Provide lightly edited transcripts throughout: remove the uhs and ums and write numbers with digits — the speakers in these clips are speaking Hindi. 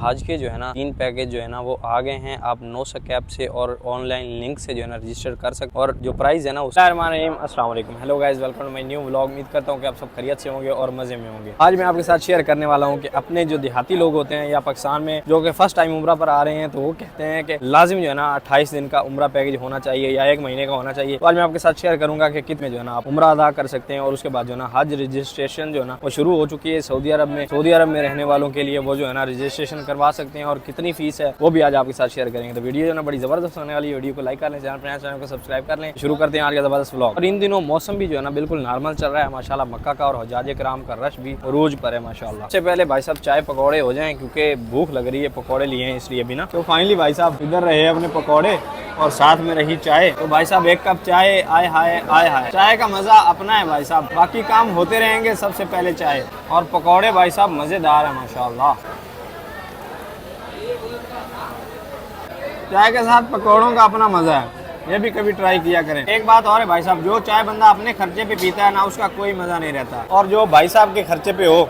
आज के जो है ना 3 पैकेज जो है ना वो आ गए हैं। आप नौशक ऐप से और ऑनलाइन लिंक से जो है ना रजिस्टर कर सकते और जो प्राइस है ना अस्सलाम वालेकुम, hello guys, welcome to my new vlog. उम्मीद करता हूँ कि आप सब खैरियत से होंगे और मजे में होंगे। आज मैं आपके साथ शेयर करने वाला हूँ कि अपने जो देहाती लोग होते हैं या पाकिस्तान में जो कि फर्स्ट टाइम उम्रा पर आ रहे हैं तो वो कहते हैं कि लाजिम जो है ना 28 दिन का उम्रा पैकेज होना चाहिए या 1 महीने का होना चाहिए। तो आज मैं आपके साथ शेयर करूंगा कि कितने जो है ना आप उम्रा अदा कर सकते हैं और उसके बाद जो है ना हज रजिस्ट्रेशन जो है ना वो शुरू हो चुकी है सऊदी अरब में। सऊदी अरब में रहने वालों के लिए वो जो है ना रजिस्ट्रेशन करवा सकते हैं और कितनी फीस है वो भी आज आपके साथ शेयर करेंगे। तो वीडियो जो है ना बड़ी जबरदस्त होने वाली है। वीडियो को लाइक कर लें, चैनल को सब्सक्राइब कर लें। शुरू करते हैं आज का जबरदस्त व्लॉग। और इन दिनों मौसम भी जो है ना बिल्कुल नॉर्मल चल रहा है माशाल्लाह। मक्का का और हजाज कराम का रश भी रोज पर है माशाल्लाह। सबसे पहले भाई साहब चाय पकौड़े हो जाएं क्योंकि भूख लग रही है। पकौड़े लिए हैं इसलिए भी ना। तो फाइनली भाई साहब इधर रहे अपने पकौड़े और साथ में रही चाय। तो भाई साहब 1 कप चाय, आय हाय आय हाय। चाय का मजा अपना है भाई साहब, बाकी काम होते रहेंगे, सबसे पहले चाय। और पकौड़े भाई साहब मजेदार है माशाल्लाह। चाय के साथ पकौड़ों का अपना मजा है, ये भी कभी ट्राई किया करें। एक बात और है भाई साहब, जो चाय बंदा अपने खर्चे पे पीता है ना उसका कोई मजा नहीं रहता, और जो भाई साहब के खर्चे पे हो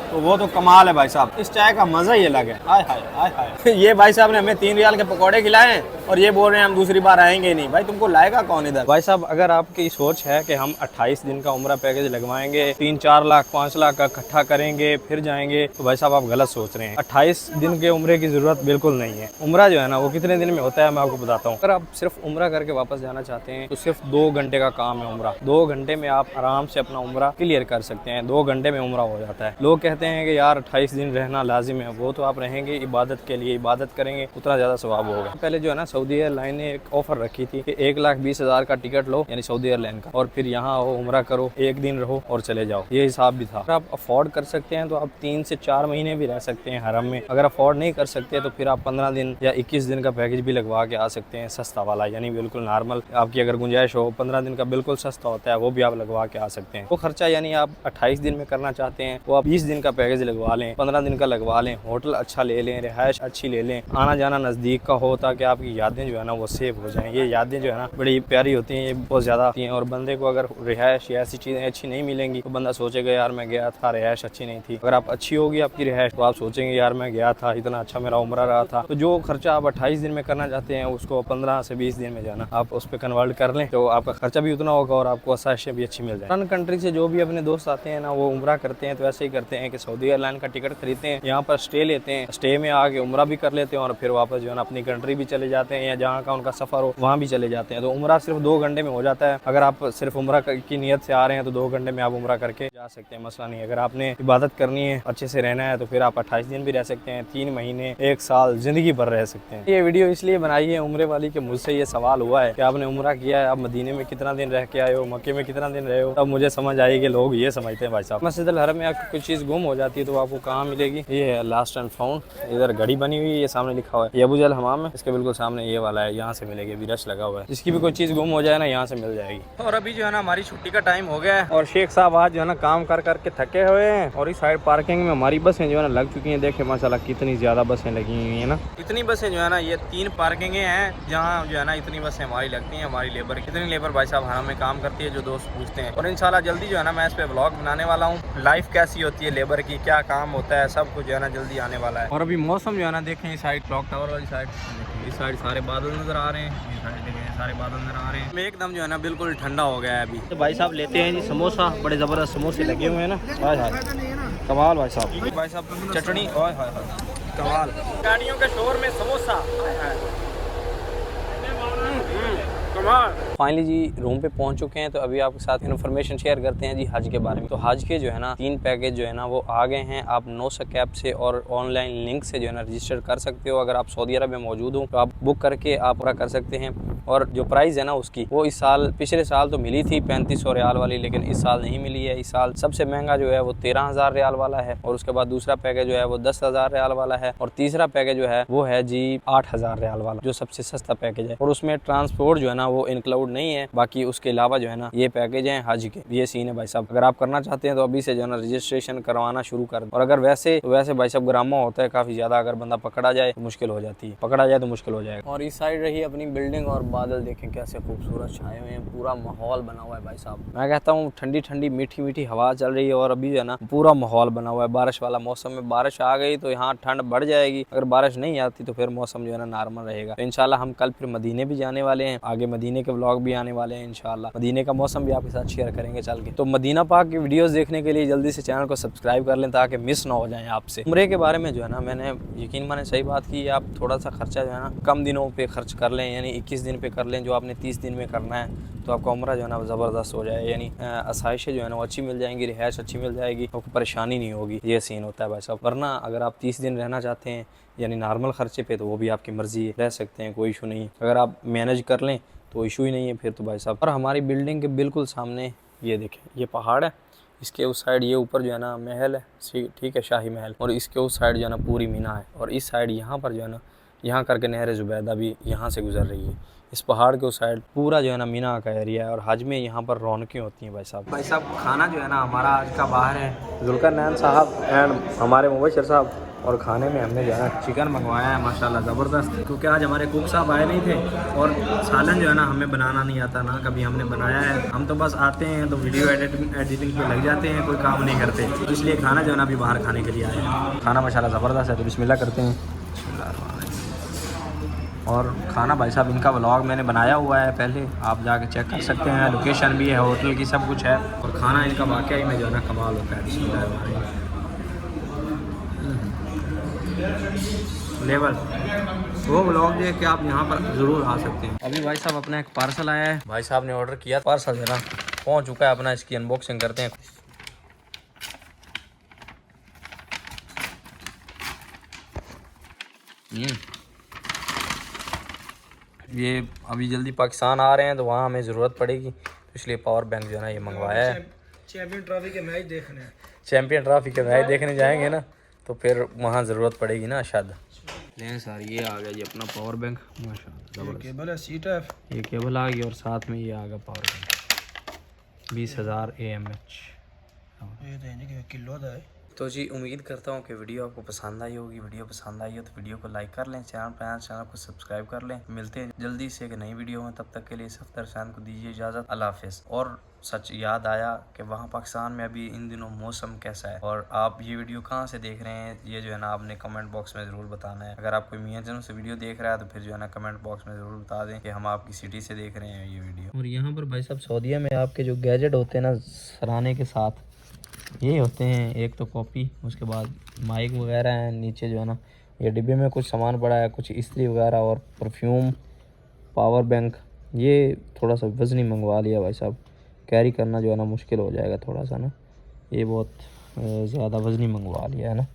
तो वो तो कमाल है भाई साहब। इस चाय का मजा ही अलग है। आय हाय आय हाय। ये भाई साहब ने हमें 3 रियाल के पकौड़े खिलाए हैं और ये बोल रहे हैं हम दूसरी बार आएंगे ही नहीं। भाई तुमको लाएगा कौन इधर? भाई साहब अगर आपकी सोच है कि हम 28 दिन का उम्रा पैकेज लगवाएंगे, 3-4 लाख 5 लाख का इकट्ठा करेंगे फिर जाएंगे, तो भाई साहब आप गलत सोच रहे हैं। 28 दिन के उम्रे की जरूरत बिल्कुल नहीं है। उम्रा जो है ना वो कितने दिन में होता है मैं आपको बताता हूँ। अगर आप सिर्फ उम्रा करके वापस जाना चाहते हैं तो सिर्फ 2 घंटे का काम है उम्रा। 2 घंटे में आप आराम से अपना उम्रा क्लियर कर सकते हैं। 2 घंटे में उम्रा हो जाता है। लोग कहते हैं कि यार 28 दिन रहना लाजिम है, वो तो आप रहेंगे इबादत के लिए, इबादत करेंगे उतना ज्यादा सवाब होगा। पहले जो है ना सऊदी एयरलाइन ने एक ऑफर रखी थी कि 1,20,000 का टिकट लो, यानी सऊदी एयरलाइन का, और फिर यहाँ आओ, उम्रा करो, 1 दिन रहो और चले जाओ। ये हिसाब भी था। अगर आप अफोर्ड कर सकते हैं तो आप 3 से 4 महीने भी रह सकते हैं हरम में। अगर अफोर्ड नहीं कर सकते तो फिर आप 15 दिन या 21 दिन का पैकेज भी लगवा के आ सकते हैं, सस्ता वाला, यानी बिल्कुल नॉर्मल। आपकी अगर गुंजाइश हो 15 दिन का बिल्कुल सस्ता होता है, वो भी आप लगवा के आ सकते हैं। वो खर्चा यानी आप 28 दिन में करना चाहते हैं वो आप 20 दिन का पैकेज लगवा लें, 15 दिन का लगवा लें, होटल अच्छा ले लें, रिहाइश अच्छी ले लें, आना जाना नज़दीक का हो ताकि आपकी यादें जो है ना वो सेव हो जाएं। ये यादें जो है ना बड़ी प्यारी होती हैं, ये बहुत ज़्यादा होती हैं। और बंदे को अगर रिहाइश या ऐसी चीज़ें अच्छी नहीं मिलेंगी तो बंदा सोचेगा यार मैं गया था, रिहाइश अच्छी नहीं थी। अगर आप अच्छी होगी आपकी रिहाइश तो आप सोचेंगे यार मैं गया था, इतना अच्छा मेरा उम्रा रहा था। तो जो खर्चा आप 28 दिन में करना चाहते हैं उसको 15 से 20 दिन में जाना आप उस पर कन्वर्ट कर लें तो आपका खर्चा भी उतना होगा और आपको आसाइशें भी अच्छी मिल जाए। अन्य कंट्री से जो भी अपने दोस्त आते हैं ना वो उम्रा करते हैं तो ऐसे ही करते हैं कि सऊदी एयरलाइन का टिकट खरीदते हैं, यहाँ पर स्टे लेते हैं, स्टे में आके उम्रा भी कर लेते हैं और फिर वापस जो है ना अपनी कंट्री भी चले जाते हैं या जहाँ का उनका सफर हो वहाँ भी चले जाते हैं। तो उम्रा सिर्फ 2 घंटे में हो जाता है। अगर आप सिर्फ उम्रा की नियत से आ रहे हैं तो 2 घंटे में आप उम्रा करके जा सकते हैं, मसला नहीं। अगर आपने इबादत करनी है, अच्छे से रहना है तो फिर आप 28 दिन भी रह सकते हैं, 3 महीने, 1 साल, जिंदगी भर रह सकते हैं। ये वीडियो इसलिए बनाई है उम्रे वाली कि मुझसे ये सवाल हुआ है कि आपने उम्रा किया है, आप मदीने में कितना दिन रह के आए हो, मक्के में कितना दिन रहे हो। तब मुझे समझ आई कि लोग ये समझते हैं भाई साहब मस्जिद अल हरम में आपकी कुछ चीज़ गुम हो जाती है तो आपको कहाँ मिलेगी? ये है लास्ट एंड फाउंड। इधर घड़ी बनी हुई है, ये सामने लिखा हुआ है ये अबू जहल हमाम है, इसके बिल्कुल सामने ये वाला है, यहाँ से मिलेगी। अभी रश लगा हुआ है, जिसकी भी कोई चीज़ गुम हो जाए ना यहाँ से मिल जाएगी। और अभी जो है ना हमारी छुट्टी का टाइम हो गया है और शेख साहब आज जो है ना काम कर करके थके हुए हैं। और इस साइड पार्किंग में हमारी बसें जो है ना लग चुकी हैं। देखे माशाल्लाह कितनी ज़्यादा बसें लगी हुई है ना। इतनी बसें जो है ना, ये 3 पार्किंगें हैं जहाँ जो है ना इतनी बसें हमारी लगती हैं। हमारी लेबर, कितनी लेबर भाई साहब हरम में काम करती है जो दोस्त पूछते हैं। और इंशाल्लाह जल्दी जो है ना मैं इस पे व्लॉग बनाने वाला हूँ। लाइफ कैसी होती है लेबर की, क्या काम होता है, सब कुछ जो है ना जल्दी आने वाला है। और अभी मौसम जो है ना देखें, इस साइड क्लॉक टावर वाली साइड, इस साइड सारे बादल नजर आ रहे हैं, इस साइड देखें सारे बादल नजर आ रहे हैं। एकदम जो है ना बिल्कुल ठंडा हो गया है अभी। तो भाई साहब लेते हैं जी समोसा, बड़े जबरदस्त समोसे लगे हुए हैं ना। हाय हाय कमाल भाई साहब। भाई साहब चटनी, हाय हाय कमाल। गाड़ियों के शोर में समोसा, हाय हाय फाइनली जी रूम पे पहुंच चुके हैं। तो अभी आपके साथ इन्फॉर्मेशन शेयर करते हैं जी हज के बारे में। तो हज के जो है ना 3 पैकेज जो है ना वो आ गए हैं। आप नौशक ऐप से और ऑनलाइन लिंक से जो है ना रजिस्टर कर सकते हो। अगर आप सऊदी अरब में मौजूद हो तो आप बुक करके आप पूरा कर सकते हैं। और जो प्राइस है ना उसकी वो इस साल, पिछले साल तो मिली थी 3500 रियाल वाली, लेकिन इस साल नहीं मिली है। इस साल सबसे महंगा जो है वो 13,000 रियाल वाला है और उसके बाद दूसरा पैकेज जो है वो 10,000 रियाल वाला है और तीसरा पैकेज जो है वो है जी 8,000 रियाल वाला, जो सबसे सस्ता पैकेज है। और उसमें ट्रांसपोर्ट जो है ना ना वो इंक्लूड नहीं है। बाकी उसके अलावा जो है ना ये पैकेज है हज के, ये सीन है भाई साहब। अगर आप करना चाहते हैं तो अभी से जो है ना रजिस्ट्रेशन करवाना शुरू कर दें। और अगर वैसे भाई साहब ग्रामा होता है काफी ज्यादा, अगर बंदा पकड़ा जाए तो मुश्किल हो जाती है, पकड़ा जाए तो मुश्किल हो जाएगा। और इस साइड रही अपनी बिल्डिंग और बादल देखें कैसे खूबसूरत छाए हुए हैं, पूरा माहौल बना हुआ है भाई साहब। मैं कहता हूँ ठंडी ठंडी मीठी मीठी हवा चल रही है और अभी जो है ना पूरा माहौल बना हुआ है बारिश वाला। मौसम में बारिश आ गई तो यहाँ ठंड बढ़ जाएगी, अगर बारिश नहीं आती तो फिर मौसम जो है ना नॉर्मल रहेगा। तो इंशाल्लाह हम कल फिर मदीने भी जाने वाले हैं, आगे मदीने के व्लॉग भी आने वाले हैं इंशाल्लाह। मदीने का मौसम भी आपके साथ शेयर करेंगे चल के। तो मदीना पाक की वीडियोस देखने के लिए जल्दी से चैनल को सब्सक्राइब कर लें ताकि मिस ना हो जाए आपसे। उम्रे के बारे में जो है ना मैंने यकीन माने सही बात की, आप थोड़ा सा खर्चा जो है ना कम दिनों पे खर्च कर लें, यानी 21 दिन पे कर लें जो आपने 30 दिन में करना है, तो आपका उम्रा जो है ना ज़बरदस्त हो जाए। यानी आसाइशें जो है ना वो अच्छी मिल जाएंगी, रिहाइश अच्छी मिल जाएगी, आपको परेशानी नहीं होगी। ये सीन होता है भाई साहब। वरना अगर आप 30 दिन रहना चाहते हैं यानी नॉर्मल खर्चे पे, तो वो भी आपकी मर्ज़ी है, रह सकते हैं, कोई इशू नहीं। अगर आप मैनेज कर लें तो इशू ही नहीं है फिर तो भाई साहब। और हमारी बिल्डिंग के बिल्कुल सामने ये देखें, ये पहाड़ है, इसके उस साइड ये ऊपर जो है ना महल है, ठीक है, शाही महल। और इसके उस साइड जो है ना पूरी मीना है। और इस साइड यहाँ पर जो है ना यहाँ करके नहर ज़ुबैदा भी यहाँ से गुजर रही है। इस पहाड़ के उस साइड पूरा जो है ना मीना का एरिया है। और हज में यहाँ पर रौनकें होती हैं भाई साहब। भाई साहब खाना जो है ना हमारा आज का बाहर है, जुल्करनैन साहब एंड हमारे मुबशर साहब। और खाने में हमने जो है ना चिकन मंगवाया है माशाल्लाह ज़बरदस्त, क्योंकि आज हमारे कुक साहब आए नहीं थे। और सालन जो है ना हमें बनाना नहीं आता, ना कभी हमने बनाया है। हम तो बस आते हैं तो वीडियो एडिटिंग पे लग जाते हैं, कोई काम नहीं करते। तो इसलिए खाना जो है ना अभी बाहर खाने के लिए आए हैं। खाना माशाल्लाह ज़बरदस्त है, तो बिस्मिल्लाह करते हैं। और खाना भाई साहब इनका व्लॉग मैंने बनाया हुआ है पहले, आप जाके चेक कर सकते हैं, लोकेशन भी है, होटल की सब कुछ है। और खाना इनका वाकई में जो है ना कमाल होता है, बिस्मिल्लाह लेवल। वो व्लॉग देख के आप यहाँ पर ज़रूर आ सकते हैं। अभी भाई साहब अपना एक पार्सल आया है, भाई साहब ने ऑर्डर किया, पार्सल जो है ना पहुँच चुका है अपना। इसकी अनबॉक्सिंग करते हैं। ये अभी जल्दी पाकिस्तान आ रहे हैं तो वहाँ हमें ज़रूरत पड़ेगी, तो इसलिए पावर बैंक जो है ना ये मंगवाया है। चैम्पियन ट्रॉफी के मैच देखने जाएंगे ना, तो फिर वहाँ ज़रूरत पड़ेगी ना शायद। लें सर ये आ गया जी अपना पावर बैंक माशाल्लाह। केबल है, सीट है, ये केबल आ गई और साथ में ये आ गया पावर बैंक 20,000 AMH। ये किलो का है। तो जी उम्मीद करता हूँ कि वीडियो आपको पसंद आई होगी। वीडियो पसंद आई हो तो वीडियो को लाइक कर लें, चैनल को सब्सक्राइब कर लें। मिलते हैं जल्दी से एक नई वीडियो में, तब तक के लिए सफ्तर हुसैन को दीजिए इजाज़त। अल्लाह हाफ़िज़। और सच याद आया कि वहाँ पाकिस्तान में अभी इन दिनों मौसम कैसा है और आप ये वीडियो कहाँ से देख रहे हैं, ये जो है ना आपने कमेंट बॉक्स में ज़रूर बताना है। अगर आप कोई मियाँ जनों से वीडियो देख रहा है तो फिर जो है ना कमेंट बॉक्स में ज़रूर बता दें कि हम आपकी सिटी से देख रहे हैं ये वीडियो। और यहाँ पर भाई साहब सऊदीया में आपके जो गैजेट होते हैं ना सराहने के साथ, ये होते हैं। एक तो कॉपी, उसके बाद माइक वगैरह है, नीचे जो है ना ये डिब्बे में कुछ सामान पड़ा है, कुछ इस्त्री वगैरह और परफ्यूम, पावर बैंक। ये थोड़ा सा वज़नी मंगवा लिया भाई साहब, कैरी करना जो है ना मुश्किल हो जाएगा थोड़ा सा ना, ये बहुत ज़्यादा वज़नी मंगवा लिया है ना।